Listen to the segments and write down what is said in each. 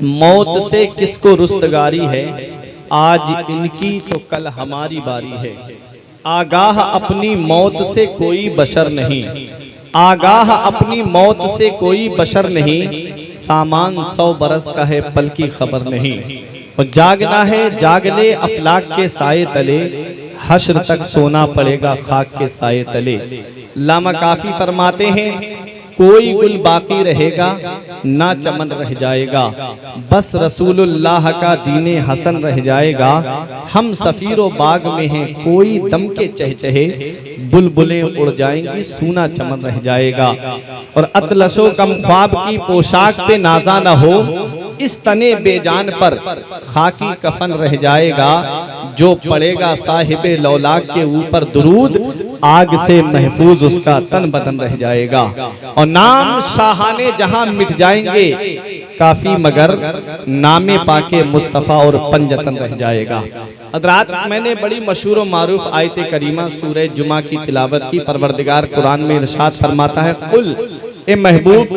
मौत से किसको रुस्तगारी है, आज इनकी तो कल हमारी बारी है। आगाह अपनी मौत से कोई बशर नहीं, आगाह अपनी मौत से कोई बशर नहीं, सामान 100 बरस का है पल की खबर नहीं। और जागना है जाग ले अफलाक के साए तले, हश्र तक सोना पड़ेगा खाक के साए तले। लामा काफी फरमाते हैं, कोई गुल बाकी रहेगा ना चमन रह जाएगा, बस रसूलुल्लाह का दीने हसन रह जाएगा। हम सफीरो बाग में हैं कोई दम के चहचहे, बुलबुलें उड़ जाएंगी सूना चमन रह जाएगा। और अतलशो कम ख्वाब की पोशाक पे नाजा न हो, इस तने बेजान पर खाकी कफन रह जाएगा। जो पड़ेगा साहिबे लौलाक के ऊपर दुरूद, आग से महफूज उसका तन बदन रह जाएगा। और नाम शाहाने जहां मिट जाएंगे काफी, मगर नामे पाके मुस्तफ़ा और पंजतन रह जाएगा। हज़रात, मैंने बड़ी मशहूर और मारूफ आयत करीमा सूरह जुमा की तिलावत की। परवरदिगार कुरान में इरशाद फरमाता है, कुल ए महबूब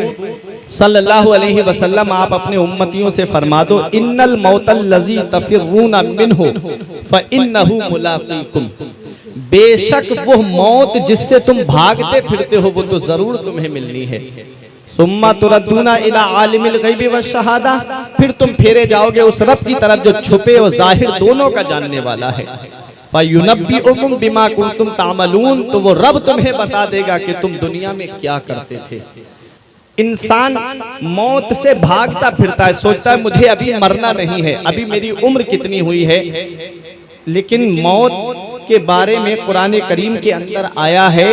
सल्लल्लाहु अलैहि वसल्लम, आप अपने उम्मतियों से फरमा दो, इन्नल मौतल लज़ी तफिर्रून मिन्हु फ़इन्नहु मुलाक़ीकुम, बेशक वो मौत जिससे तुम भागते फिरते हो वो तो जरूर तुम्हें मिलनी है। सुम्मा तुरद्दूना इला आलिमिल गैबि व शहादा, फिर तुम फेरे जाओगे उस रब की तरफ जो छुपे और जाहिर दोनों का जानने वाला है। फ़युनब्बिउकुम बिमा कुंतुम तामलून, तो वो रब तुम्हें बता देगा कि तुम दुनिया में क्या करते थे। इंसान मौत से भागता फिरता है, सोचता है मुझे अभी मरना नहीं है, अभी मेरी उम्र कितनी हुई है। लेकिन मौत के बारे में कुरान करीम के अंदर आया है,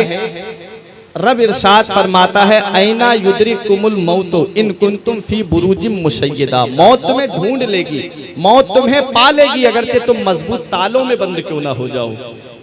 रब इरशाद फरमाता है, ऐना युद्रिकुमुल मौतो इन कुंतुम फी बुरूजिम मुशय्यदा, मौत तुम्हें ढूंढ लेगी, मौत तुम्हें पा लेगी अगरचे तुम मजबूत तालों में बंद क्यों ना हो जाओ।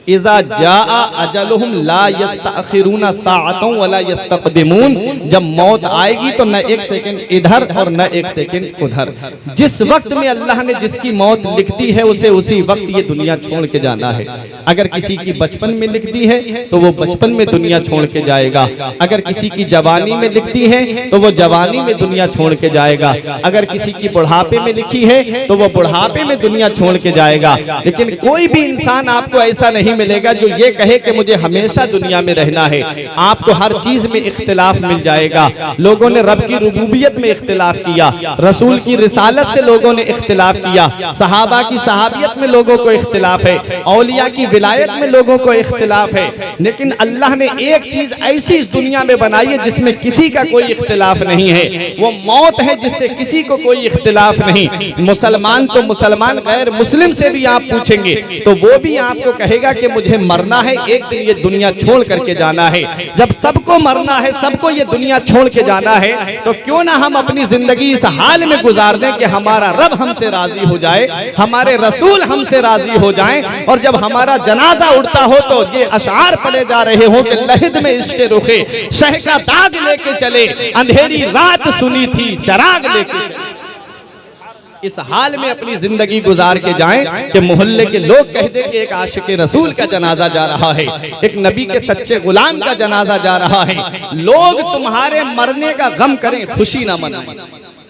इज़ा जाआ अजलुहुम ला यस्तअखिरूना साअतन वला यस्तक़दिमून, जब मौत आएगी तो न एक सेकंड इधर और न एक सेकंड उधर। जिस वक्त में अल्लाह ने जिसकी मौत लिख दी है उसे उसी वक्त ये दुनिया छोड़ के जाना है। अगर किसी की बचपन में लिख दी है तो वो बचपन में दुनिया छोड़ के जाएगा, अगर किसी की जवानी में लिख दी है तो वो जवानी में दुनिया छोड़ के जाएगा, अगर किसी की बुढ़ापे में लिखी है तो वो बुढ़ापे में दुनिया छोड़ के जाएगा। लेकिन कोई भी इंसान आपको ऐसा नहीं मिलेगा जो ये कहे कि मुझे हमेशा दुनिया में रहना है। आपको हर चीज में इख्तिलाफ मिल जाएगा। लोगों ने रब की रुबूबियत में इख्तिलाफ किया, रसूल की रिसालत से लोगों ने इख्तिलाफ किया, सहाबा की सहाबियत में लोगों को इख्तिलाफ है, औलिया की विलायत में लोगों को इख्तिलाफ है। लेकिन अल्लाह ने एक चीज ऐसी इस दुनिया में बनाई है जिसमें किसी का कोई इख्तिलाफ नहीं है, वो मौत है जिससे किसी को कोई इख्तिलाफ नहीं। मुसलमान तो मुसलमान, गैर मुस्लिम से भी आप पूछेंगे तो वो भी आपको कहेगा कि मुझे मरना है, एक दिन ये दुनिया छोड़ करके जाना है। जब सबको मरना है, सबको ये दुनिया छोड़ के जाना है, तो क्यों ना हम अपनी जिंदगी इस हाल में गुजार दें कि हमारा रब हमसे राजी हो जाए, हमारे रसूल हमसे राजी हो जाएं। और जब हमारा जनाजा उठता हो तो ये अशार पढ़े जा रहे हो कि लहिद में इश्क रुखे शह का दाग लेके चले, अंधेरी रात सुनी थी चराग लेके चले। इस हाल में अपनी जिंदगी गुजार के जाएं कि मोहल्ले के लोग कह दें कि एक आशिक रसूल का जनाजा जा रहा है, एक नबी के सच्चे गुलाम का जनाजा जा रहा है। लोग तुम्हारे मरने का गम करें, खुशी ना मनाएं।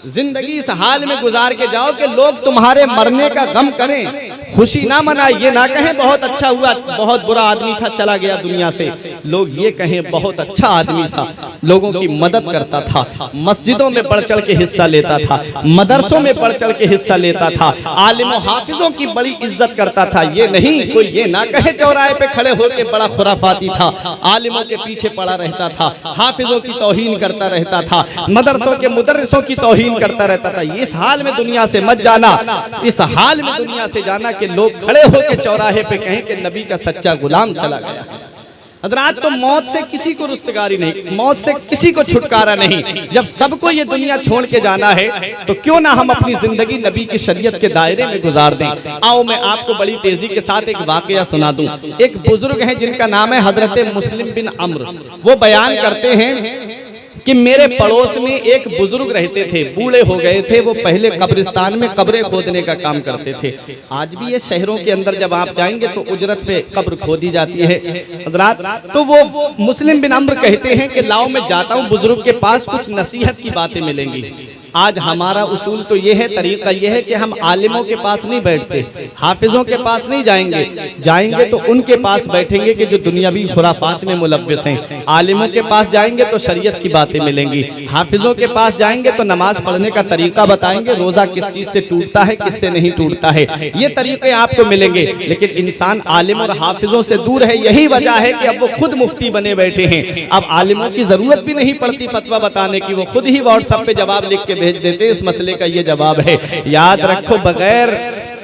जिंदगी इस हाल में गुजार के जाओ कि लोग तुम्हारे मरने का गम करें, खुशी ना मनाए। ये ना कहें बहुत अच्छा हुआ, बहुत बुरा आदमी था चला गया दुनिया से। लोग ये कहें बहुत अच्छा आदमी था, लोगों की मदद करता था, मस्जिदों में बढ़ चढ़ के हिस्सा लेता था, मदरसों में बढ़ चढ़ के हिस्सा लेता था, आलिम और हाफिजों की बड़ी इज्जत करता था। ये नहीं कोई ये ना कहे चौराहे पे खड़े होकर बड़ा खुराफाती था, आलिमों के पीछे पड़ा रहता था, हाफिजों की तौहीन करता रहता था, मदरसों के मुदर्रिसों की तौहीन करता रहता था। इस हाल में दुनिया से मत जाना, इस हाल में दुनिया से जाना कि लोग खड़े होकर चौराहे पे कहें कि नबी का सच्चा गुलाम चला गया। हज़रात, तो मौत से किसी को रुस्तगारी नहीं, मौत से किसी को छुटकारा नहीं। जब सबको ये दुनिया छोड़ के जाना है तो क्यों ना हम अपनी जिंदगी नबी की शरीयत के दायरे में गुजार दें। आओ मैं आपको बड़ी तेजी के साथ एक वाकया सुना दूं। एक बुजुर्ग हैं जिनका नाम है हजरत मुस्लिम बिन अम्र। वो बयान करते हैं कि मेरे पड़ोस में एक बुजुर्ग रहते थे, बूढ़े हो गए थे। वो पहले कब्रिस्तान में कब्रें खोदने का काम करते थे। आज भी ये शहरों के अंदर जब आप जाएंगे तो उजरत पे कब्र खोदी जाती है। हज़रात, तो वो मुस्लिम बिन अम्र कहते हैं कि लाओ मैं जाता हूँ बुजुर्ग के पास, कुछ नसीहत की बातें मिलेंगी। आज हमारा उसूल तो ये है, तरीका ये है कि हम आलिमों के पास नहीं बैठते, हाफिजों के पास नहीं जाएंगे तो उनके पास बैठेंगे कि जो दुनियावी खुराफात में मुलव्विस हैं। आलिमों के पास जाएंगे तो शरीयत की बातें मिलेंगी, हाफिजों के पास जाएंगे तो नमाज पढ़ने का तरीका बताएंगे, रोजा किस चीज से टूटता है किससे नहीं टूटता है, ये तरीके आपको मिलेंगे। लेकिन इंसान आलिम और हाफिजों से दूर है, यही वजह है कि अब वो खुद मुफ्ती बने बैठे हैं। अब आलिमों की जरूरत भी नहीं पड़ती फतवा बताने की, वो खुद ही व्हाट्सएप पे जवाब लिख के भेज देते, इस मसले का ये जवाब है। याद रखो, बगैर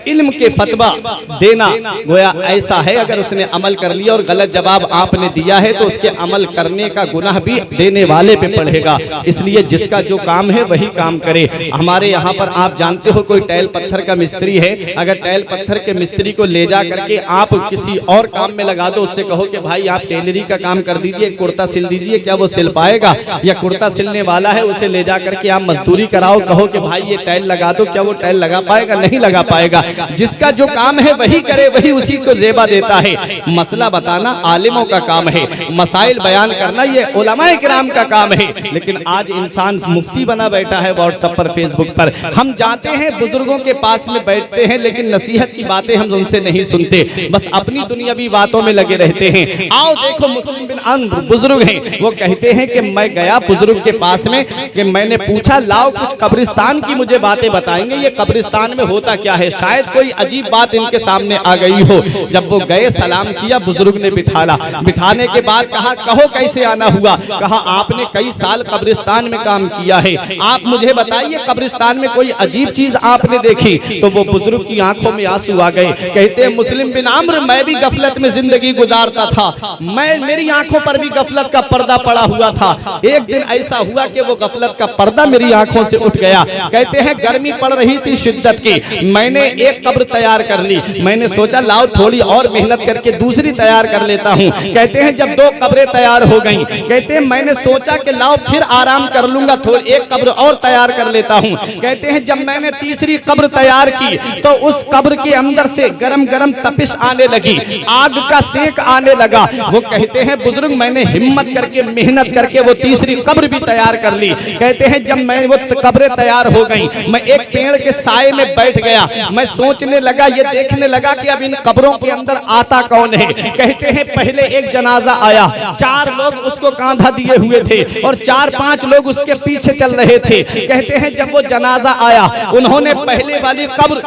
इल्म के फतवा देना गोया ऐसा है, अगर उसने अमल कर लिया और गलत जवाब आपने दिया है तो उसके अमल करने का गुनाह भी देने वाले पे पड़ेगा। इसलिए जिसका जो काम है वही काम करे। हमारे यहाँ पर आप जानते हो, कोई टैल पत्थर का मिस्त्री है, अगर टैल पत्थर के मिस्त्री को ले जा करके आप किसी और काम में लगा दो, उससे कहो कि भाई आप टेलरी का काम कर दीजिए, कुर्ता सिल दीजिए, क्या वो सिल पाएगा? या कुर्ता सिलने वाला है उसे ले जा करके आप मजदूरी कराओ, कहो कि भाई ये टैल लगा दो, क्या वो टैल लगा पाएगा? नहीं लगा पाएगा। जिसका जो काम है वही करे, वही उसी को जेबा देता है। मसला बताना आलिमों का काम है, मसाइल बयान करना ये उलमाए किराम का काम है। लेकिन आज इंसान मुफ्ती बना बैठा है व्हाट्सएप पर, फेसबुक पर। हम जाते हैं बुजुर्गों के पास में बैठते हैं, लेकिन नसीहत की बातें हम उनसे नहीं सुनते, बस अपनी दुनियावी बातों में लगे रहते हैं। आओ देखो, मुस्लिम बिन अम्र बुजुर्ग हैं, वो कहते हैं कि मैं गया बुजुर्ग के पास में कि मैंने पूछा लाओ कुछ कब्रिस्तान की मुझे बातें बताएंगे, ये कब्रिस्तान में होता क्या है, शायद कोई अजीब बात इनके सामने आ गई हो। जब वो गए, सलाम किया, बुजुर्ग ने बिठाला, बिठाने के बाद कहा कहो कैसे आना हुआ? कहा आपने कई साल कब्रिस्तान में काम किया है, आप मुझे बताइए कब्रिस्तान में कोई अजीब चीज आपने देखी? तो वो बुजुर्ग की आंखों में आंसू आ गए। कहते हैं मुस्लिम बिन आम्र, मैं भी गफलत में जिंदगी गुजारता था, मेरी आंखों पर भी गफलत का पर्दा पड़ा हुआ था। एक दिन ऐसा हुआ कि वो गफलत का पर्दा मेरी आंखों से उठ गया। कहते हैं गर्मी पड़ रही थी शिद्दत की, मैंने एक कब्र तैयार कर ली, मैंने सोचा लाओ थोड़ी और मेहनत करके दूसरी तैयार कर लेता हूँ। कहते हैं जब 2 कब्रें तैयार हो गईं, कहते हैं मैंने सोचा कि लाओ फिर आराम कर लूंगा, थोड़ी एक कब्र और तैयार कर लेता हूँ। कहते हैं जब मैंने तीसरी कब्र तैयार की तो उस कब्र के अंदर से गरम गरम तपिश आने लगी, आग का सेक आने लगा। वो कहते हैं बुजुर्ग मैंने हिम्मत करके मेहनत करके वो तीसरी कब्र भी तैयार कर ली। कहते हैं जब मैं वो कब्रें तैयार हो गई, मैं एक पेड़ के साए में बैठ गया, मैं सोचने लगा, ये देखने लगा कि अब इन कब्रों के अंदर आता कौन है। कहते हैं पहले एक जनाजा आया, 4 लोग उसको कांधा दिए हुए थे और 4-5 लोग उसके पीछे चल रहे थे। कहते हैं जब वो जनाजा आया, उन्होंने पहले वाली कब्र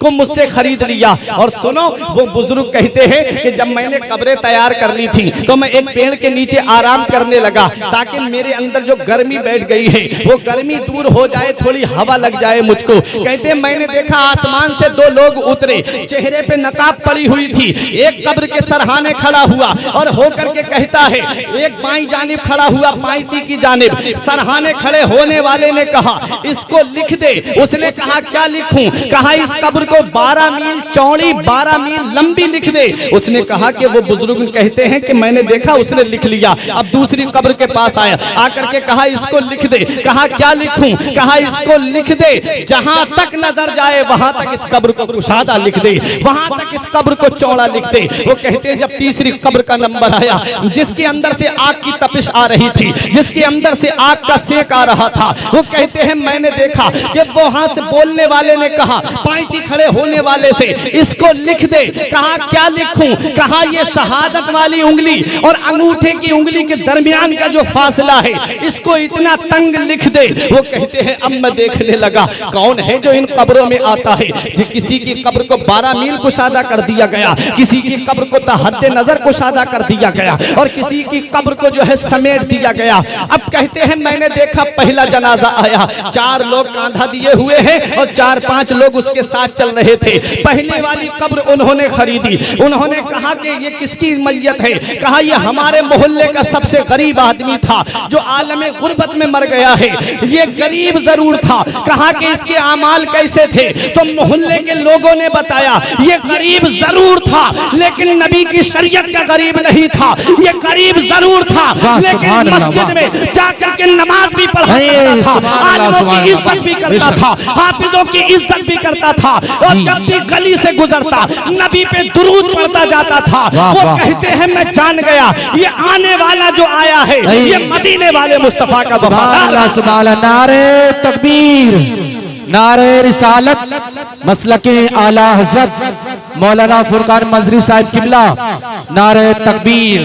को मुझसे खरीद लिया। और सुनो, वो बुजुर्ग कहते हैं कि जब मैंने कब्रें तैयार कर ली थी तो मैं एक पेड़ के नीचे आराम करने लगा ताकि मेरे अंदर जो गर्मी बैठ गई है वो गर्मी दूर हो जाए, थोड़ी हवा लग जाए मुझको। कहते हैं मैंने देखा आसमान से 2 लोग उतरे, चेहरे पे नकाब पड़ी हुई थी, एक कब्र के सरहाने खड़ा हुआ और होकर के कहता है, एक बाईं जानिब खड़ा हुआ, पायती की जानिब। सरहाने खड़े होने वाले ने कहा इसको लिख दे। उसने कहा क्या लिखूं? कहा इस कब्र 12 मील चौड़ी 12 मील लंबी लिख दे। उसने कहा कि वो बुजुर्ग कहते हैं कि मैंने देखा, उसने लिख लिया। अब दूसरी कब्र के पास आया, आकर के कहा इसको लिख दे। कहा क्या लिखूं? कहा इसको लिख दे जहां तक नजर जाए वहां तक इस कब्र को कुशादा लिख दे, वहां तक इस कब्र को चौड़ा लिख दे। वो कहते हैं जब तीसरी कब्र का नंबर आया, जिसके अंदर से आग की तपिश आ रही थी, जिसके अंदर से आग का सेक आ रहा था, वो कहते हैं मैंने देखा कि वहां से बोलने वाले ने कहा पायती खड़े होने वाले से इसको लिख दे। कहा क्या लिखूं? कहा ये शहादत वाली उंगली और अंगूठे की उंगली के दरमियान का जो फासला है इसको इतना तंग लिख दे। वो कहते हैं अब मैं देखने लगा कौन है जो इन कब्रों में आता है। जो किसी की कब्र को 12 मील कुशादा कर दिया गया, किसी की कब्र को तहद्दे नजर कुशादा कर दिया गया और किसी की कब्र को जो है समेट दिया गया। अब कहते हैं मैंने देखा पहला जनाजा आया, 4 लोग कांधा दिए हुए हैं और 4-5 लोग उसके साथ चल रहे थे। पहले वाली कब्र उन्होंने खरीदी। उन्होंने कहा कि ये किसकी मैयत है? कहा ये हमारे मोहल्ले का सबसे गरीब आदमी था जो आलमे गुर्बत में मर गया है। ये गरीब जरूर था। कहा कि इसके आमाल कैसे थे? तो मोहल्ले के लोगों ने बताया ये गरीब जरूर था लेकिन नबी की शरीयत का गरीब नहीं था। ये गरीब जरूर था लेकिन मस्जिद में जाकर के नमाज भी पढ़ता था, आलिमों की इज्जत भी करता था, हाफिजों की इज्जत भी करता था। और जब भी गली से गुजरता नबी पे दुरूद पढ़ता जाता था। वो कहते हैं मैं जान गया ये आने वाला जो आया है ये मदीने वाले मुस्तफा का वफादार। सुभान अल्लाह, नारे तकबीर, नारे रिसालत, मसलके आला हजरत मौलाना फुरकान मंजरी साहिब किबला, नारे तकबीर।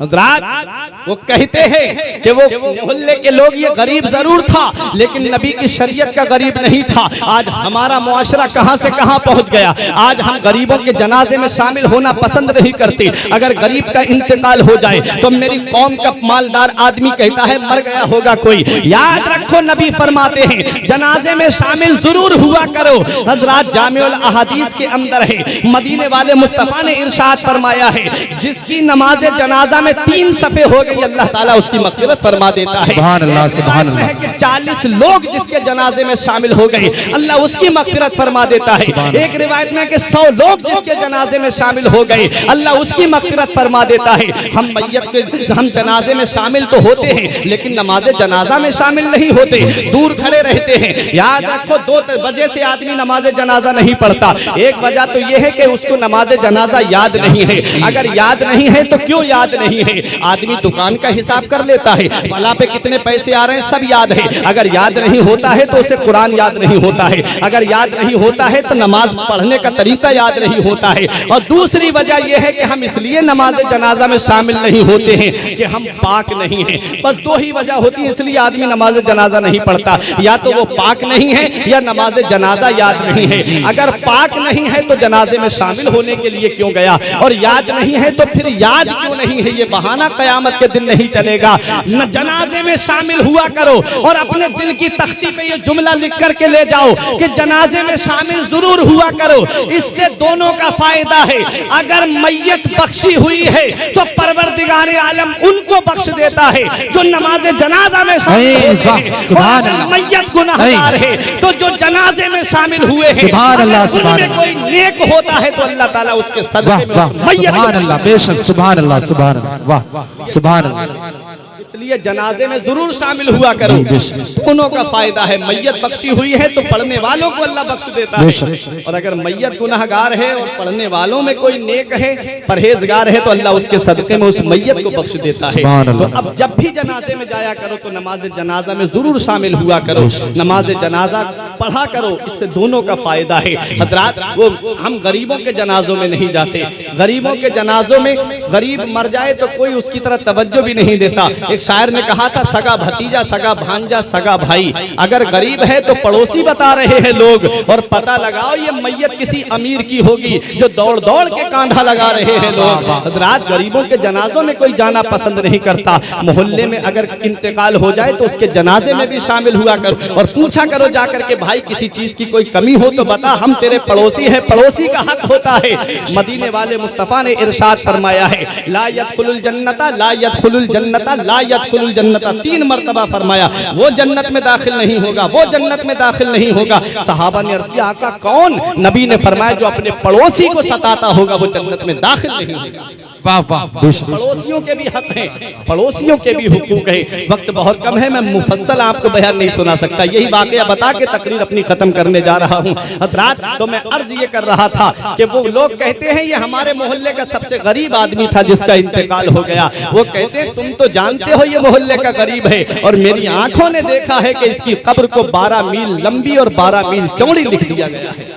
वो कहते हैं कि वो मोहल्ले के लोग ये गरीब जरूर था लेकिन नबी की शरीयत का गरीब नहीं था। आज हमारा मुआशरा कहां से कहां पहुंच गया। आज हम गरीबों के जनाजे में शामिल होना पसंद नहीं करते। अगर गरीब का इंतकाल हो जाए तो मेरी कौम का मालदार आदमी कहता है मर गया होगा कोई। याद रखो नबी फरमाते हैं जनाजे में शामिल जरूर हुआ करो। हजरात जामिउल अहादीस के अंदर है, मदीने वाले मुस्तफा ने इरशाद फरमाया है जिसकी नमाज जनाजा 3 सफ़े हो गई अल्लाह ताला उसकी मग़फ़िरत फरमा देता है। सुभान अल्लाह, सुभान अल्लाह। कि 40 लोग जिसके जनाजे में शामिल हो गए अल्लाह उसकी मग़फ़िरत फरमा देता है। एक रिवायत में कि 100 लोग जिसके जनाजे में शामिल हो गए अल्लाह उसकी मग़फ़िरत फरमा देता है। हम मैयत के हम जनाजे में शामिल तो होते हैं लेकिन नमाज जनाजा में शामिल नहीं होते, दूर खड़े रहते हैं। याद रखो 2 वजह से आदमी नमाज जनाजा नहीं पढ़ता। एक वजह तो यह है कि उसको नमाज जनाजा याद नहीं है। अगर याद नहीं है तो क्यों याद नहीं है। आदमी दुकान का हिसाब कर लेता है, फला पे कितने पैसे आ रहे हैं सब याद है। अगर याद नहीं होता है तो उसे कुरान याद नहीं होता है। अगर याद नहीं होता है तो नमाज पढ़ने का तरीका याद नहीं होता है। और दूसरी वजह यह है कि हम इसलिए नमाज जनाजा में शामिल नहीं होते हैं कि हम पाक नहीं हैं। बस 2 ही वजह होती है इसलिए आदमी नमाज जनाजा नहीं पढ़ता, या तो वो पाक नहीं है या नमाज जनाजा याद नहीं है। अगर पाक नहीं है तो जनाजे में शामिल होने के लिए क्यों गया, और याद नहीं है तो फिर याद क्यों नहीं है। ये बहाना कयामत के दिन नहीं चलेगा। न जनाजे में शामिल हुआ करो और अपने दिल की तख्ती पे ये जुमला लिख करके ले जाओ कि जनाजे में शामिल जरूर हुआ करो। इससे दोनों का फायदा है। अगर मैयत बख्शी हुई है तो परवरदिगार आलम उनको बख्श देता है जो नमाज जनाजा में शामिल है। मैयत गुनाहगार है तो जो जनाजे में शामिल हुए हैं उनमें कोई नेक होता है तो अल्लाह ताला उसके सदक़े में सुभान अल्लाह, बेशक सुभान अल्लाह, सुभान अल्लाह, वाह सुभान अल्लाह। इसलिए जनाजे में जरूर शामिल हुआ करो, दोनों का फायदा है। मैयत बख्शी हुई है तो पढ़ने वालों को अल्लाह बख्श देता है, और अगर मैयत गुनाहगार है और पढ़ने वालों में कोई नेक है, परहेजगार है तो अल्लाह उसके सदक़े में उस मैयत को बख्श देता है। तो अब जब भी जनाजे में जाया करो तो नमाज जनाजा में जरूर शामिल हुआ करो, नमाज जनाजा पढ़ा करो, इससे दोनों का फायदा है। हजरात वो हम गरीबों के जनाजों में नहीं जाते। गरीबों के जनाजों में गरीब मर जाए तो कोई उसकी तरफ तवज्जो भी नहीं देता। एक शायर ने कहा था सगा भतीजा, सगा भांजा, सगा भाई। अगर गरीब है तो पड़ोसी बता रहे हैं लोग, और पता लगाओ ये मैयत किसी अमीर की होगी जो दौड़ दौड़ के कांधा लगा रहे हैं लोग। हजरात गरीबों के जनाजों में कोई जाना पसंद नहीं करता। मोहल्ले में अगर इंतकाल हो जाए तो उसके जनाजे में भी शामिल हुआ करो और पूछा करो जाकर के भाई किसी चीज की कोई कमी हो तो बता, हम तेरे पड़ोसी हैं, पड़ोसी का हक होता है। मदीने वाले मुस्तफा ने इरशाद फरमाया है ला यदखुलुल जन्नता, ला यदखुलुल जन्नता, ला यदखुलुल जन्नता, 3 मरतबा फरमाया वो जन्नत में दाखिल नहीं होगा, वो जन्नत में दाखिल नहीं होगा। सहाबा ने अर्ज किया आका कौन? नबी ने फरमाया जो अपने पड़ोसी को सताता होगा वो जन्नत में दाखिल नहीं होगा। पड़ोसियों के भी हक हैं, पड़ोसियों के भी हुकूक है। वक्त बहुत कम है, मैं मुफस्सल आपको बयान नहीं सुना सकता। यही वाकया बता के तकरीर अपनी खत्म करने जा रहा हूँ। हजरात तो मैं अर्ज ये कर रहा था कि वो लोग कहते हैं ये हमारे मोहल्ले का सबसे गरीब आदमी था जिसका इंतकाल हो गया। वो कहते हैं तुम तो जानते हो ये मोहल्ले का गरीब है, और मेरी आंखों ने देखा है कि इसकी कब्र को 12 मील लंबी और 12 मील चौड़ी लिख दिया गया है।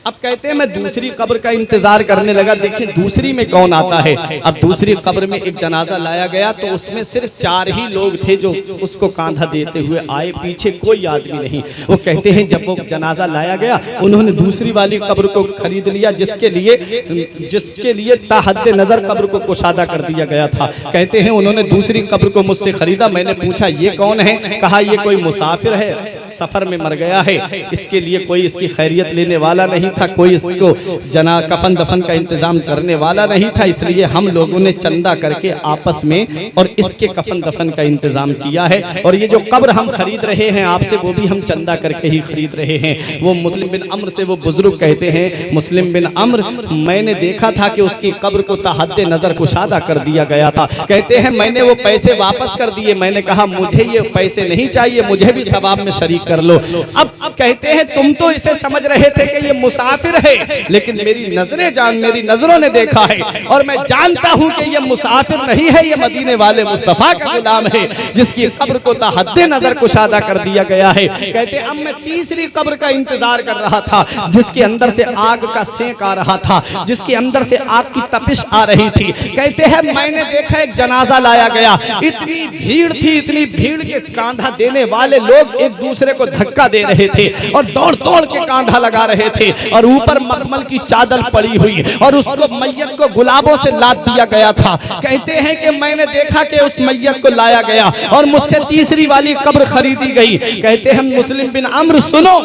अब कहते हैं मैं दूसरी कब्र का इंतजार करने लगा। देखिए दूसरी में कौन आता है। अब दूसरी कब्र में एक जनाजा लाया गया तो उसमें सिर्फ 4 ही लोग थे जो उसको कांधा देते हुए आए, पीछे कोई आदमी नहीं। वो कहते हैं जब वो जनाजा लाया गया उन्होंने दूसरी वाली कब्र को खरीद लिया जिसके लिए ताहद्दे नजर कब्र को कुशादा कर दिया गया था। कहते हैं उन्होंने दूसरी कब्र को मुझसे खरीदा। मैंने पूछा ये कौन है? कहा ये कोई मुसाफिर है, सफर में मर गया है, इसके लिए कोई इसकी खैरियत लेने वाला नहीं था, कोई इसको कफन दफन का इंतजाम करने वाला नहीं था, इसलिए हम लोगों ने चंदा करके आपस में और इसके कफन दफन का इंतजाम किया है। और ये जो कब्र हम खरीद रहे हैं आपसे वो भी हम चंदा करके ही खरीद रहे हैं। वो मुस्लिम बिन अम्र से वो बुजुर्ग कहते हैं मुस्लिम बिन अम्र मैंने देखा था कि उसकी कब्र को ताहद्दे नजर कुशादा कर दिया गया था। कहते हैं मैंने वो पैसे वापस कर दिए। मैंने कहा मुझे ये पैसे नहीं चाहिए, मुझे भी सवाब में शरीक शरीक कर लो। अब कहते हैं तुम तो इसे समझ रहे थे कि ये मुसाफिर है, लेकिन मेरी नजरों ने देखा है और मैं जानता हूं कि ये मुसाफिर नहीं है, ये मदीने वाले मुस्तफा का गुलाम है जिसकी कब्र को हद्दे नजर कुशादा कर दिया गया है। कहते अब मैं तीसरी कब्र का इंतजार कर रहा था जिसके अंदर से आग का सेंक आ रहा था, जिसके अंदर से आग की तपिश आ रही थी। कहते हैं मैंने देखा एक जनाजा लाया गया, इतनी भीड़ थी, इतनी भीड़ के कांधा देने वाले लोग एक दूसरे को धक्का दे रहे थे और दौड़ दौड़ के कांधा लगा रहे थे और ऊपर मखमल की चादर पड़ी हुई और उसको मैयत को गुलाबों से लाद दिया गया था। कहते हैं कि मैंने देखा कि उस मैयत को लाया गया और मुझसे तीसरी वाली कब्र खरीदी गई। कहते हैं मुस्लिम बिन अम्र सुनो,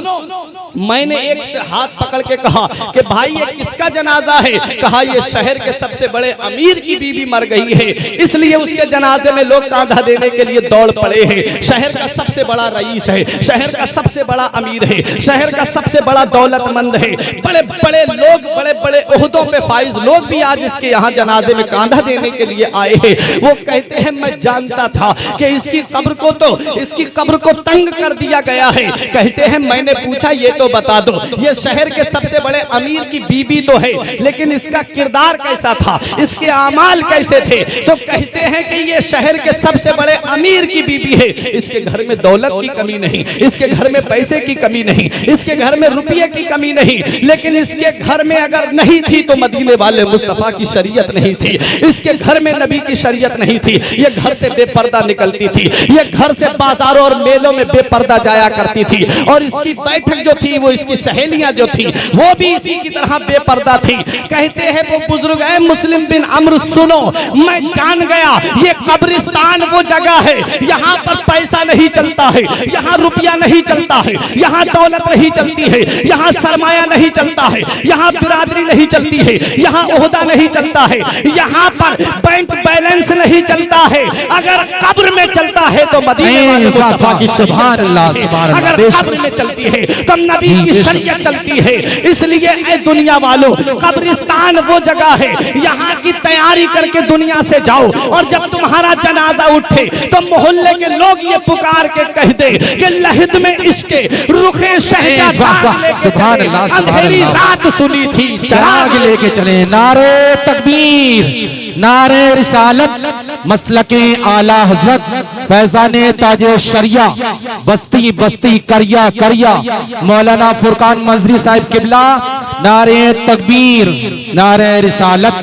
मैंने एक से हाथ पकड़ के कहा कि भाई ये किसका जनाजा है? कहा ये शहर के सबसे बड़े अमीर की बीवी मर गई है, इसलिए उसके जनाजे में लोग कांधा देने के लिए दौड़ पड़े हैं। शहर का सबसे बड़ा रईस है, शहर का सबसे बड़ा अमीर है, शहर का सबसे बड़ा दौलतमंद है, बड़े बड़े लोग, बड़े बड़े ओहदों पे फाइज लोग भी आज इसके यहाँ जनाजे में कांधा देने के लिए आए हैं। वो कहते हैं मैं जानता था कि इसकी कब्र को तंग कर दिया गया है। कहते हैं मैंने पूछा ये तो बता दो, ये शहर के सबसे बड़े अमीर की बीबी तो है, लेकिन इसका किरदार कैसा था, इसके आमाल कैसे थे? तो कहते हैं कि ये शहर के सबसे बड़े अमीर की बीबी है, इसके घर में दौलत की कमी नहीं, इसके घर में पैसे की कमी नहीं, इसके घर में रुपये की कमी नहीं, लेकिन इसके घर में अगर नहीं थी तो मदीने वाले मुस्तफा की शरीयत नहीं थी, इसके घर में नबी की शरीयत नहीं थी, ये घर से बेपर्दा निकलती थी, ये घर से बाजारों और मेलों में बेपर्दा जाया करती थी और इसकी बैठक जो थी, वो इसकी सहेलियां जो थी, वो भी इसी की तरह बेपर्दा थी। कहते हैं वो बुजुर्ग है मुस्लिम बिन अम्र सुनो, मैं जान गया ये कब्रिस्तान वो जगह है, यहाँ पर पैसा नहीं चलता है, यहाँ रुपया नहीं चलता है, यहाँ दौलत नहीं चलती है, यहाँ सरमाया नहीं चलता है, यहाँ बिरादरी नहीं चलती है, यहाँ ओहदा नहीं चलता है, यहाँ पर बैंक बैलेंस नहीं चलता है। अगर कब्र में चलता है तो मदीने वाले मुस्तफा की सुभान अल्लाह, अगर कब्र में चलती है तो नबी की शरीयत चलती है। इसलिए ए दुनिया वालों, कब्रिस्तान वो जगह है, यहाँ की तैयारी करके दुनिया से जाओ और जब तुम्हारा जनाजा उठे तो मोहल्ले के लोग ये पुकार के कह दे कि लहिद में इसके रुखे सुभान अल्लाह, अंधेरी रात सुनी थी चिराग लेके चले। नारे तकबीर, नारे रिसालत, मसलके आला हजरत, फैजाने ताजे शरिया, बस्ती बस्ती करिया करिया, मौलाना फुरकान मंजरी साहिब किबला। नारे तकबीर, नारे रिसालत।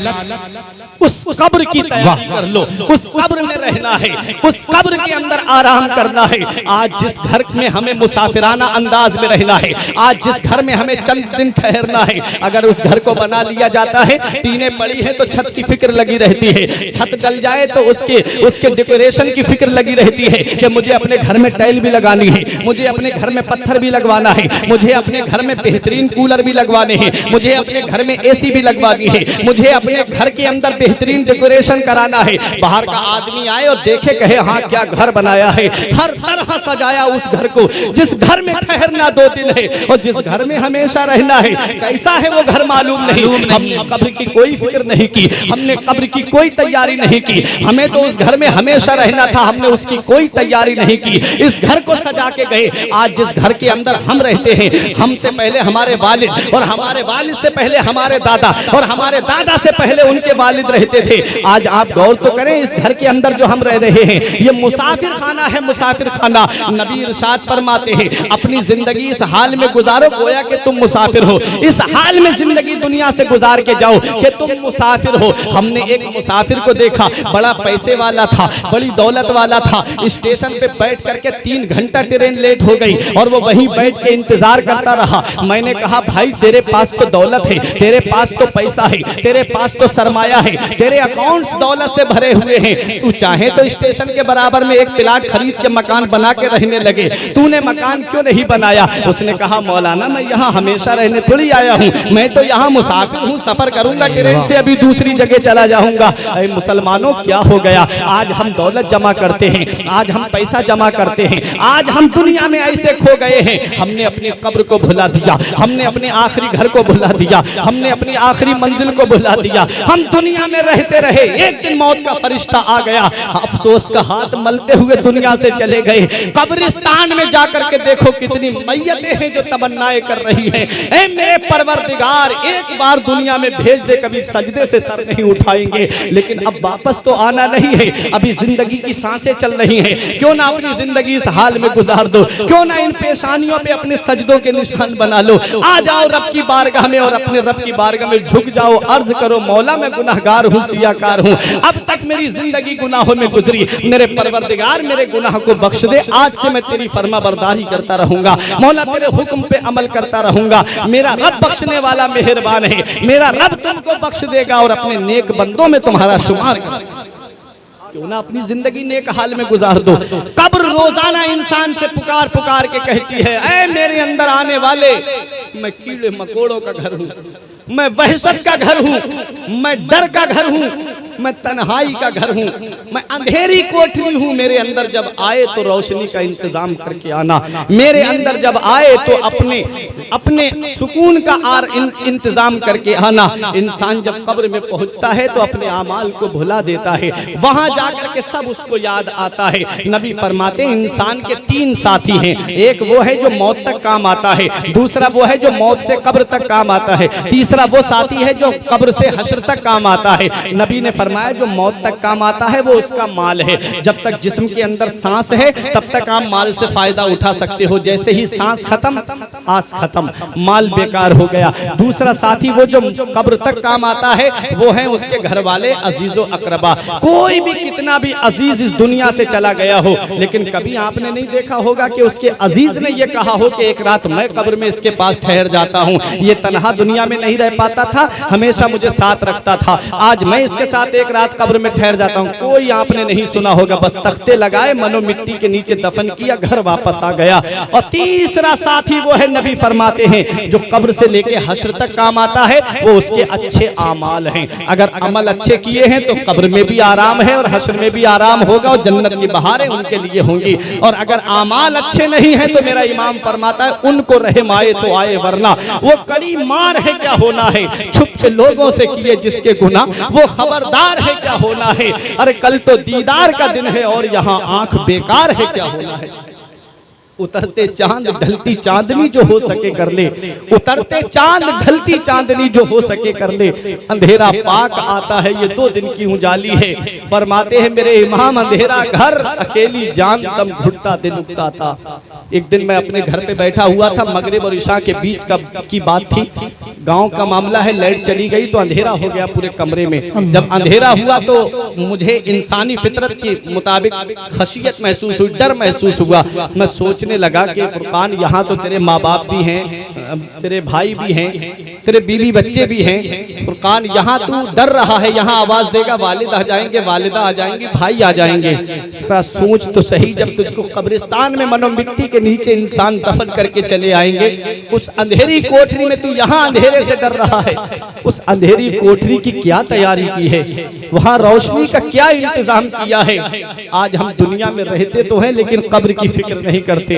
उस कब्र की तैयारी कर लो, उस कब्र में रहना है, उस कब्र के अंदर आराम करना है। आज जिस घर में हमें मुसाफिराना अंदाज में रहना है, आज जिस घर में हमें चंद दिन ठहरना है, अगर उस घर को बना लिया जाता है, टीनें पड़ी है तो छत की फिक्र लगी रहती है, छत डल जाए तो उसके डेकोरेशन की फिक्र लगी रहती है कि मुझे अपने घर में टाइल भी लगानी है, मुझे अपने घर में पत्थर भी लगवाना है, मुझे अपने घर में बेहतरीन कूलर भी लगवाने हैं, मुझे अपने घर में एसी भी लगवानी है, मुझे अपने घर के अंदर बेहतरीन डेकोरेशन कराना है। बाहर का आदमी आए और देखे कहे हाँ क्या घर बनाया है, हर तरह सजाया उस घर को। जिस घर में ठहरना 2 दिन है और जिस घर में हमेशा रहना है, कैसा है वो घर मालूम नहीं। हमने कब्र की कोई फिक्र नहीं की, हमने कब्र की कोई तैयारी नहीं की, हमें तो उस घर में हमेशा रहना था, हमने उसकी कोई तैयारी नहीं की। इस घर को सजा के गए। आज जिस घर के अंदर हम रहते हैं, हमसे पहले हमारे वालिद और हमारे वालिद से पहले हमारे दादा और हमारे दादा से पहले उनके वालिद रहते थे। आज आप गौर तो करें, इस घर के अंदर जो हम रह रहे हैं ये मुसाफिर खाना है, मुसाफिर खाना। नबी इरशाद फरमाते हैं अपनी जिंदगी इस हाल में गुजारो गोया कि तुम मुसाफिर हो, इस हाल में जिंदगी दुनिया से गुजार के जाओ कि तुम मुसाफिर हो। हमने एक मुसाफिर को देखा, बड़ा पैसे वाला था, बड़ी दौलत वाला था, स्टेशन पे बैठ करके 3 घंटा ट्रेन लेट हो गई और वो वहीं बैठ के इंतजार करता रहा। मैंने कहा भाई तेरे पास तो दौलत है, तेरे पास तो पैसा है, तेरे पास तो सरमाया है, तेरे अकाउंट्स दौलत से भरे हुए हैं, तू चाहे तो स्टेशन के बराबर में एक प्लाट खरीद के मकान बना के रहने लगे, तूने मकान क्यों नहीं बनाया? उसने कहा मौलाना मैं यहाँ हमेशा रहने थोड़ी आया हूँ, मैं तो यहाँ मुसाफिर हूँ, सफर करूंगा ट्रेन से, अभी दूसरी जगह चला जाऊंगा। अरे मुसलमानों क्या हो गया? आज हम दौलत जमा करते हैं, आज हम पैसा जमा करते हैं, आज हम दुनिया में ऐसे खो गए हैं, हमने अपनी कब्र को भुला दिया, हमने अपने आखिरी घर को भुला दिया, हमने अपनी आखिरी मंजिल को भुला दिया। हम दुनिया में रहते रहे, एक दिन मौत का फरिश्ता आ गया, अफसोस का हाथ मलते हुए दुनिया से चले गए। कब्रिस्तान में जाकर के देखो कितनी मैयतें हैं जो तमन्नाएं कर रही हैं, ऐ मेरे परवरदिगार एक बार दुनिया में भेज दे, कभी सजदे से सर नहीं उठाएंगे, लेकिन अब वापस तो आना नहीं है, अभी जिंदगी की सांसें चल रही हैं, क्यों ना अपनी जिंदगी इस हाल में गुजार दो, क्यों ना इन पेशानियों पे अपने सजदों के निशान बना लो। आ जाओ रब की बारगाह में और अपने रब की बारगाह में झुक जाओ, अर्ज करो मौला मैं गुनाहगार हूँ, सियाकार हूँ, अब तक मेरी जिंदगी गुनाहों में गुजरी, मेरे परवरदिगार मेरे गुनाह को बख्श दे, आज से मैं तेरी फरमाबरदारी करता रहूंगा, मौला तेरे हुक्म पे अमल करता रहूंगा, मेरा रब बख्शने वाला मेहरबान है, मेरा रब तुमको बख्श देगा और अपने नेक बंदों में तुम्हारा शुमार करेगा। क्यों ना अपनी जिंदगी नेक हाल में गुजार दो। कब्र रोजाना इंसान से पुकार पुकार के कहती है, ऐ मेरे अंदर आने वाले, मैं कीड़े मकोड़ों का घर हूँ, मैं वहशत का घर हूँ, मैं डर का घर हूँ, मैं तन्हाई का घर हूँ, मैं अंधेरी कोठरी हूँ, मेरे अंदर जब आए तो रोशनी का इंतजाम करके आना, मेरे अंदर जब आए तो अपने सुकून का इंतजाम करके आना। इंसान जब कब्र में पहुंचता है तो अपने आमाल को भुला देता है, वहां जाकर के सब उसको याद आता है। नबी फरमाते हैं इंसान के 3 साथी हैं, एक वो है जो मौत तक काम आता है, दूसरा वो है जो मौत से कब्र तक काम आता है, तीसरा वो साथी है जो कब्र से हश्र तक काम आता है। नबी ने फरमाया जो मौत तक काम आता है वो उसका माल है, जब तक जिस्म के अंदर सांस है तब तक आप माल से फायदा उठा सकते हो, जैसे ही सांस खत्म आस खत्म, माल बेकार हो गया। दूसरा साथी वो जो कब्र तक काम आता है वो है उसके घर वाले अजीजो अकरबा। कोई भी कितना भी अजीज इस दुनिया से चला गया हो, लेकिन कभी आपने नहीं देखा होगा कि उसके अजीज ने ये कहा हो कि एक रात मैं कब्र में इसके पास ठहर जाता हूँ, ये तन्हा दुनिया में नहीं रह पाता था, हमेशा मुझे साथ रखता था, आज मैं इसके साथ एक रात कब्र में ठहर जाता हूँ। कोई आपने नहीं सुना होगा, बस तख्ते लगाए, मनो मिट्टी के नीचे दफन किया, घर वापस आ गया। और तीसरा साथी वो है, नबी फरमाते हैं जो कब्र से लेके हश्र तक काम आता है, वो उसके अच्छे आमाल हैं। अगर अमल अच्छे किए हैं तो कब्र में भी आराम है और हश्र में भी आराम होगा और जन्नत की बहारें उनके लिए होंगी। और अगर आमाल अच्छे नहीं है तो मेरा इमाम फरमाता है उनको रहम आए तो आए, वरना वो कड़ी मार है क्या होना है, छुप के लोगों से किए जिसके गुनाह वो खबरदार है क्या होना है। अरे कल तो दीदार का दिन है और यहाँ आंख बेकार है क्या होना है। उतरते चांद ढलती चांदनी जो हो सके कर ले, उतरते चांद ढलती चांदनी जो हो सके कर ले, अंधेरा पाक आता है ये 2 दिन की उजाली है। फरमाते हैं मेरे इमाम अंधेरा घर अकेली जान तम घुटता दिन उगता था। एक दिन मैं अपने घर पे बैठा हुआ था, मगरिब और इशा के बीच की बात थी, गांव का मामला है, लाइट चली गई तो अंधेरा हो गया पूरे कमरे में। जब अंधेरा हुआ तो मुझे इंसानी फितरत के मुताबिक खशियत महसूस हुई, डर महसूस हुआ। मैं सोचने लगा कि फुरकान यहाँ तो तेरे माँ बाप भी हैं, तेरे भाई भी हैं, तेरे बीवी बच्चे भी हैं, फुरकान यहाँ तू डर रहा है, यहाँ आवाज देगा वालिद आ जाएंगे, वालिदा आ जाएंगी, भाई आ जाएंगे। सोच तो सही, जब तुझको कब्रिस्तान में मनो मिट्टी के नीचे इंसान दफन करके चले आएंगे, उस अंधेरी कोठरी में तू यहाँ अंधेरे से डर रहा है, उस अंधेरी कोठरी की क्या तैयारी की है, वहां रोशनी का क्या इंतजाम किया है। आज हम दुनिया में रहते तो हैं लेकिन कब्र की फिक्र नहीं करते।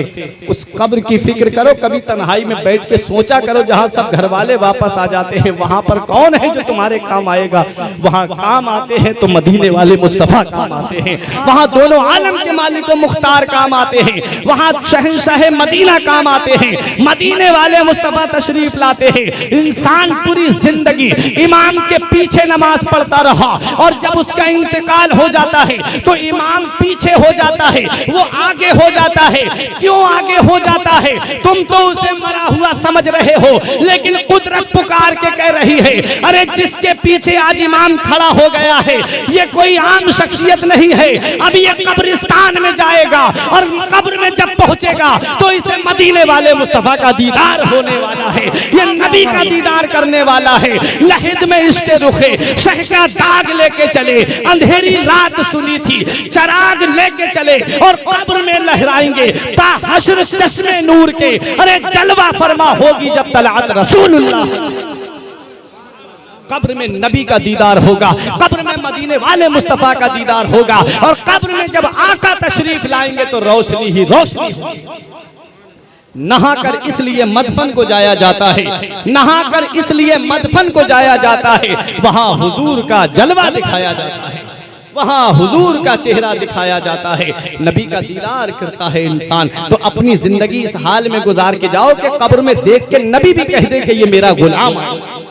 उस कब्र की फिक्र करो, कभी तन्हाई में बैठ के सोचा करो, जहां सब घर वाले वापस आ जाते हैं वहां पर कौन है जो तुम्हारे काम आएगा। वहां काम आते हैं तो मदीने वाले मुस्तफा काम आते हैं, वहां दोनों आलम के मालिक मुख्तार काम आते हैं, वहां शहंशाह मदीना काम आते हैं, मदीने वाले मुस्तफा तशरीफ लाते हैं। इंसान पूरी जिंदगी इमाम के पीछे नमाज पढ़ता रहा और जब उसका इंतकाल हो जाता है तो इमाम पीछे हो जाता है, वो आगे हो जाता है। क्यों आगे हो जाता है? तुम तो उसे मरा हुआ समझ रहे हो, लेकिन कुदरत पुकार के कह रही है, अरे जिसके पीछे आज इमाम खड़ा हो गया है ये कोई आम शख्सियत नहीं है। अभी ये कब्रिस्तान में जाएगा और कब्र में जब पहुंचेगा तो इसे मदीने वाले मुस्तफा का दीदार होने वाला है, ये नबी का दीदार करने वाला है। लहिद में इसके रुखे शह का दाग लेके चले, अंधेरी रात सुनी थी, चराग लेके चले और कब्र में लहराएंगे ता हश्र चश्मे नूर के। अरे जलवा फरमा होगी जब तलात रसूलुल्लाह। कब्र में नबी का दीदार होगा, कब्र में मदीने वाले मुस्तफा का दीदार होगा और कब्र में जब आका तशरीफ लाएंगे तो रोशनी ही रोशनी। नहाकर इसलिए मदफन को जाया जाता है, नहाकर इसलिए मदफन को जाया जाता है, वहां हुजूर का जलवा दिखाया जाता है, वहां हुजूर का चेहरा दिखाया जाता है, नबी का दीदार करता है इंसान। तो अपनी जिंदगी इस हाल में गुजार के जाओ कि कब्र में देख के नबी भी कह दे कि ये मेरा गुलाम है।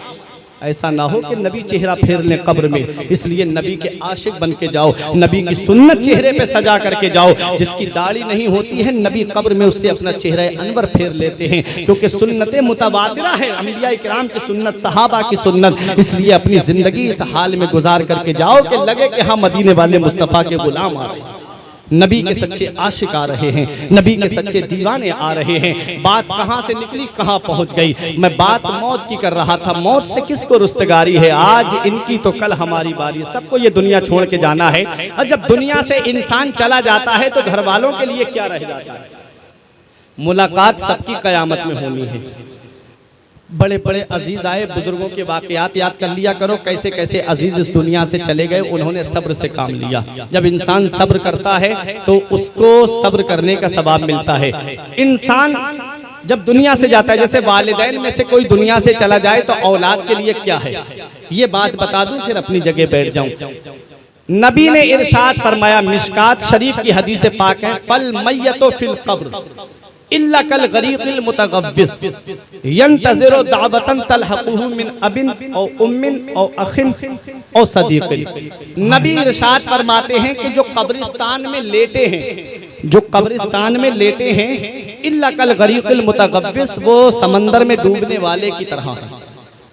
ऐसा ना हो कि नबी चेहरा फेर लें कब्र में, इसलिए नबी के आशिक बन के जाओ, नबी की सुन्नत चेहरे पे सजा करके जाओ। जिसकी दाढ़ी नहीं होती है नबी कब्र में उससे अपना चेहरा अनवर फेर लेते हैं, क्योंकि सुन्नतें मुतबादिला है, अंबिया इकराम की सुन्नत, सहाबा की सुन्नत। इसलिए अपनी जिंदगी इस हाल में गुजार करके जाओ कि लगे कि हाँ मदीने वाले मुस्तफ़ा के गुलाम आ रहे हैं, नबी के सच्चे आशिक आ रहे हैं, नबी के सच्चे दीवाने आ रहे हैं। बात कहां से निकली कहां पहुंच गई। मैं बात मौत की कर रहा था, मौत से किसको रुस्तगारी है, आज इनकी तो कल हमारी बारी। सबको ये दुनिया छोड़ के जाना है, और जब दुनिया से इंसान चला जाता है तो घर वालों के लिए क्या रह जाता है। मुलाकात सबकी कयामत में होनी है। बड़े बड़े अजीज आए, बुजुर्गों के वाकयात याद कर लिया करो, कैसे कैसे अजीज इस दुनिया से चले गए, उन्होंने सब्र से काम लिया। जब इंसान सब्र करता है तो उसको सब्र करने का सवाब मिलता है। इंसान जब दुनिया से जाता है, जैसे वालिदैन में से कोई दुनिया से चला जाए तो औलाद के लिए क्या है, ये बात बता दूं फिर अपनी जगह बैठ जाऊं। नबी ने इरशाद फरमाया, मिशकात शरीफ की हदीस पाक है, फल मय्यतो फिल कब्र इल्ला कल गरीक़िल मुतगब्बिस यंतज़िरु दावतन तलहक़ुहु मिन अबिन औ उम्मिन औ अखिन औ सदीक़िन। नबी इरशाद फरमाते हैं कि जो कब्रिस्तान में लेटे हैं, जो कब्रिस्तान में लेटे हैं, इल्ला कल गरीक़िल मुतगब्बिस, वो समंदर में डूबने वाले की तरह हैं,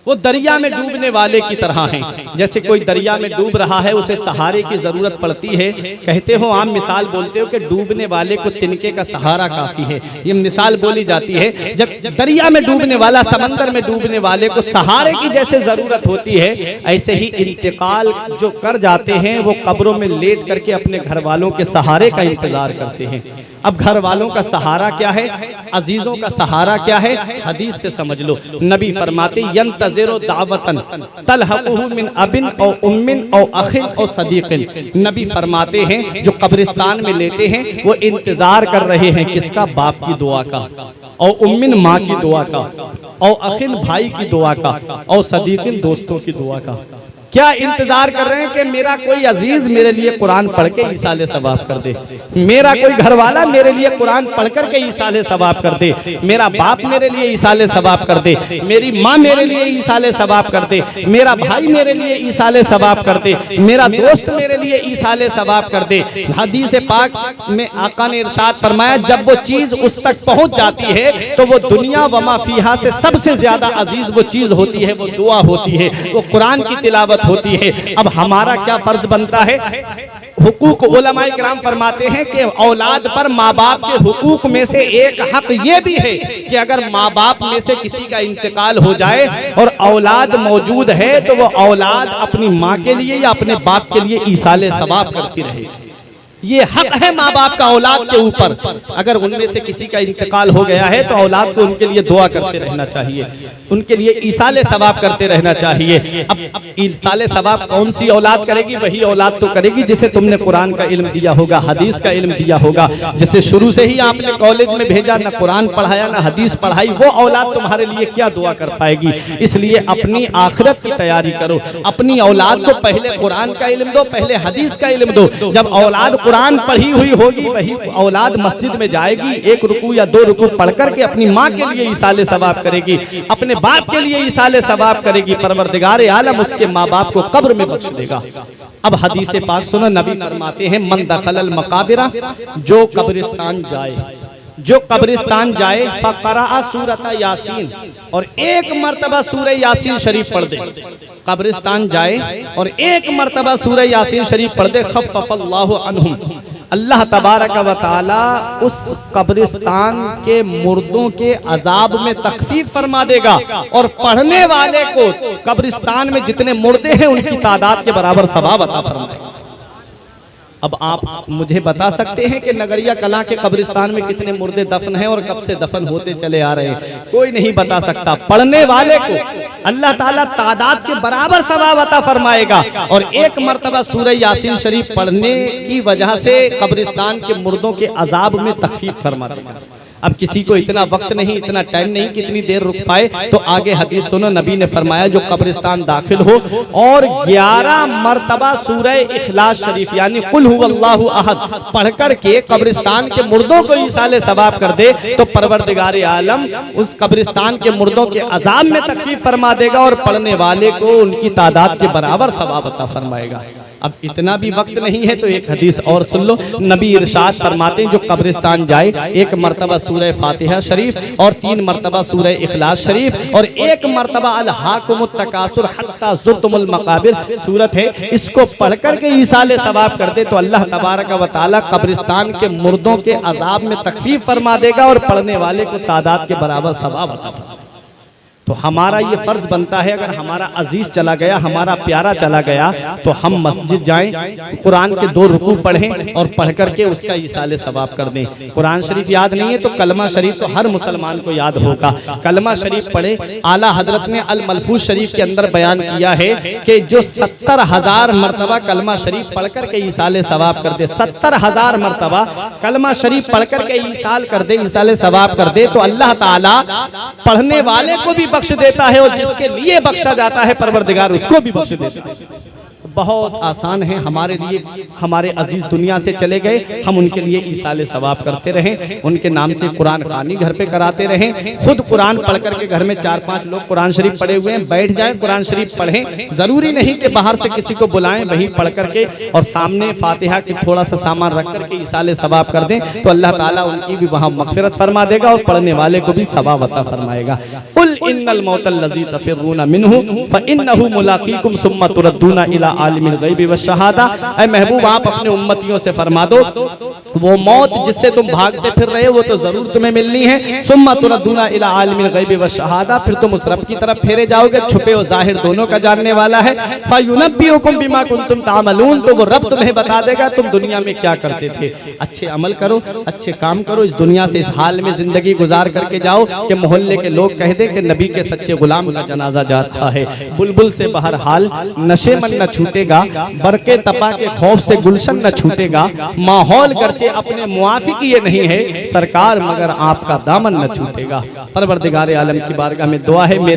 वो दरिया में डूबने वाले की तरह हैं। जैसे कोई दरिया में डूब रहा है, उसे सहारे की जरूरत पड़ती है। कहते हो, आम मिसाल बोलते हो कि डूबने वाले को तिनके का सहारा काफी है, ये मिसाल बोली जाती है। जब दरिया में डूबने वाला, समंदर में डूबने वाले को सहारे की जैसे जरूरत होती है, ऐसे ही इंतकाल जो कर जाते हैं वो कब्रों में लेट करके अपने घर वालों के सहारे का इंतजार करते हैं। अब घर वालों का सहारा क्या है, अजीजों का सहारा क्या है, हदीस से समझ लो। नबी फरमाते यंतज़िरु दावतन तलहक़ुहु मिन अबिन औ उम्मिन औ अखिन औ सदीक़िन। नबी फरमाते हैं जो कब्रिस्तान में लेटे हैं वो इंतजार कर रहे हैं किसका, बाप की दुआ का, और उम्मिन माँ की दुआ का, और अखिन भाई की दुआ का, और सदीक़िन दोस्तों की दुआ का। क्या इंतजार कर रहे हैं कि मेरा कोई अजीज मेरे लिए कुरान पढ़ के ईसाले सवाब कर दे, मेरा कोई घर वाला मेरे लिए कुरान पढ़ कर के ईसाले सवाब कर दे, मेरा बाप मेरे लिए ईसाले सवाब कर दे, मेरी माँ मेरे लिए ईसाले सवाब कर दे, मेरा भाई मेरे लिए ईसाले सवाब कर दे, मेरा दोस्त मेरे लिए ईसाले सवाब कर दे। हदीस पाक में आका ने इरशाद फरमाया, जब वो चीज उस तक पहुंच जाती है तो वो दुनिया वमा फीहा से सबसे ज्यादा अजीज वो चीज होती है, वो दुआ होती है, वो कुरान की तिलावत होती है। अब हमारा क्या फर्ज बनता है, हुकूक उलमा इकराम फरमाते हैं कि औलाद पर माँ बाप के हुकूक में से एक हक ये भी है कि अगर माँ बाप में से किसी का इंतकाल हो जाए और औलाद मौजूद है तो वो औलाद अपनी माँ के लिए या अपने बाप के लिए ईसाले सवाब करती रहे। ये हक है माँ बाप का औलाद के ऊपर। अगर उनमें से किसी का इंतकाल हो गया है तो औलाद को उनके लिए दुआ करते रहना चाहिए, उनके लिए ईसाले सवाब करते रहना चाहिए। अब ईसाले सवाब कौन सी औलाद करेगी, वही औलाद तो करेगी जिसे तुमने कुरान का इल्म दिया होगा, हदीस का इल्म दिया होगा, जिसे शुरू से ही आपने कॉलेज में भेजा, ना कुरान पढ़ाया ना हदीस पढ़ाई, वो औलाद तुम्हारे लिए क्या दुआ कर पाएगी। इसलिए अपनी आखिरत की तैयारी करो, अपनी औलाद को पहले कुरान का इल्म दो, पहले हदीस का इल्म दो। जब औलाद कुरान पढ़ी हुई होगी वही औलाद मस्जिद में जाएगी, एक रुकू या दो रुकू पढ़कर के अपनी माँ के लिए ईसाले सवाब करेगी, अपने बाप के लिए ईसाले सवाब करेगी, परवरदिगार आलम उसके माँ बाप को कब्र में बख्श देगा। अब हदीस पाक सुनो, नबी फरमाते हैं, मन दखलल मकाबिरा, जो कब्रिस्तान जाए, जो कब्रिस्तान जाए, फक़रा सूरत यासीन, और एक मर्तबा सूरह यासीन शरीफ पढ़ दे। कब्रिस्तान जाए और एक मर्तबा सूरह यासीन शरीफ पढ़ दे, खफ़फ़ल्लाहु अन्हुम, अल्लाह तबारक व तआला उस कब्रिस्तान के मुर्दों के अजाब में तखफीफ फरमा देगा और पढ़ने वाले को कब्रिस्तान में जितने मुर्दे हैं उनकी तादाद के बराबर सवाब अता फरमाएगा। अब आप मुझे बता सकते हैं कि नगरिया कला के कब्रिस्तान में कितने मुर्दे दफन हैं और कब से दफन होते चले आ रहे हैं, कोई नहीं बता सकता। पढ़ने वाले को अल्लाह ताला तादाद के बराबर सवाब अता फरमाएगा और एक मर्तबा सूरह यासीन शरीफ पढ़ने की वजह से कब्रिस्तान के मुर्दों के अजाब में तखफीफ फरमा देगा। अब किसी को इतना वक्त नहीं, इतना टाइम नहीं कि इतनी देर रुक पाए, तो आगे हदीस सुनो। नबी ने फरमाया जो कब्रिस्तान दाखिल हो और 11 मरतबा सूरह इखलास शरीफ यानी कुल हुवल्लाहु अहद पढ़ कर के कब्रिस्तान के मुर्दों को ईसाले सवाब कर दे, तो परवरदिगार आलम उस कब्रिस्तान के मुर्दों के अजाब में तखफीफ फरमा देगा और पढ़ने वाले को उनकी तादाद के बराबर सवाब अता फरमाएगा। अब इतना भी वक्त नहीं है तो एक हदीस और सुन लो। नबी इरशाद फरमाते हैं जो कब्रिस्तान जाए 1 मरतबा सूरह फातिहा शरीफ और 3 मरतबा सूरह इखलास शरीफ और 1 मरतबा अलहाकुमुत तकासुर हत्ता ज़ुरतुमुल मकाबिर सूरत है, इसको पढ़ कर के ईसाले सवाब कर दे तो अल्लाह तबारक व तआला कब्रिस्तान के मुर्दों के अजाब में तखफीफ फरमा देगा और पढ़ने वाले को तादाद के बराबर सवाब अता फरमाएगा। तो हमारा ये फर्ज बनता है, अगर हमारा अजीज चला गया, हमारा प्यारा चला गया, तो हम मस्जिद जाएं, कुरान के 2 रुकू पढ़ें और पढ़ करके उसका ईसाले सवाब कर दें। कुरान शरीफ याद नहीं है तो कलमा शरीफ तो हर मुसलमान को याद होगा, कलमा शरीफ पढ़े। आला हजरत ने अल मलफूज शरीफ के अंदर बयान किया है कि जो 70,000 मरतबा कलमा शरीफ पढ़ करके ईसाले सवाब कर दे, 70,000 मरतबा कलमा शरीफ पढ़ करके ईसाल कर दे, ईसाले सवाब कर दे, तो अल्लाह ताला पढ़ने वाले को भी बख्श देता है और जिसके लिए बख्शा जाता है परवरदिगार उसको भी बख्श देता है। बहुत आसान है हमारे लिए। हमारे अजीज दुनिया से चले गए, हम उनके लिए ईसाले सवाब करते रहें, उनके नाम से कुरान खानी घर पे कराते रहें, खुद कुरान पढ़ करके घर में 4-5 लोग कुरान शरीफ पढ़े हुए हैं, बैठ जाएं कुरान शरीफ पढ़ें। जरूरी नहीं कि बाहर से किसी को बुलाएं, वहीं पढ़ करके और सामने फातिहा की थोड़ा सा सामान रख करके ईसाले सवाब कर दें तो अल्लाह ताला उनकी भी वहाँ मगफिरत फरमा देगा और पढ़ने वाले को भी सवाब अता फरमाएगा। कुल इन्नल मौतल लज़ी तफिर्रून मिन्हु फइन्नहु मुलाक़ीकुम सुम्मा तुरद्दूना इला आलिमिल गैबि व शहादा। ऐ महबूब आप अपने उम्मतियों से फरमा दो वो मौत जिससे तुम भागते फिर रहे हो वो तो जरूर तुम्हें मिलनी है। सुम्मा तुरद्दूना इला आलिमिल गैबि व शहादा, फिर तुम उस रब की तरफ फेरे जाओगे, छुपे और जाहिर दोनों का जानने वाला है। फयुनब्बिउकुम बिमा कुंतुम तामलून, तो वो रब तुम्हें बता देगा तुम दुनिया में क्या करते थे। अच्छे अमल करो, अच्छे काम करो, इस दुनिया से इस हाल में जिंदगी गुजार करके जाओ कि मोहल्ले के लोग कह दे कि नबी के सच्चे गुलाम का जनाजा जाता है। बुलबुल से बहरहाल नशे मन न छूटेगा, बरके तपा के खौफ से गुलशन न छूटेगा, माहौल गर्चे अपने मुआफिक ये नहीं है सरकार मगर आपका दामन न छूटेगा। परवरदिगार आलम की बारगाह में दुआ है।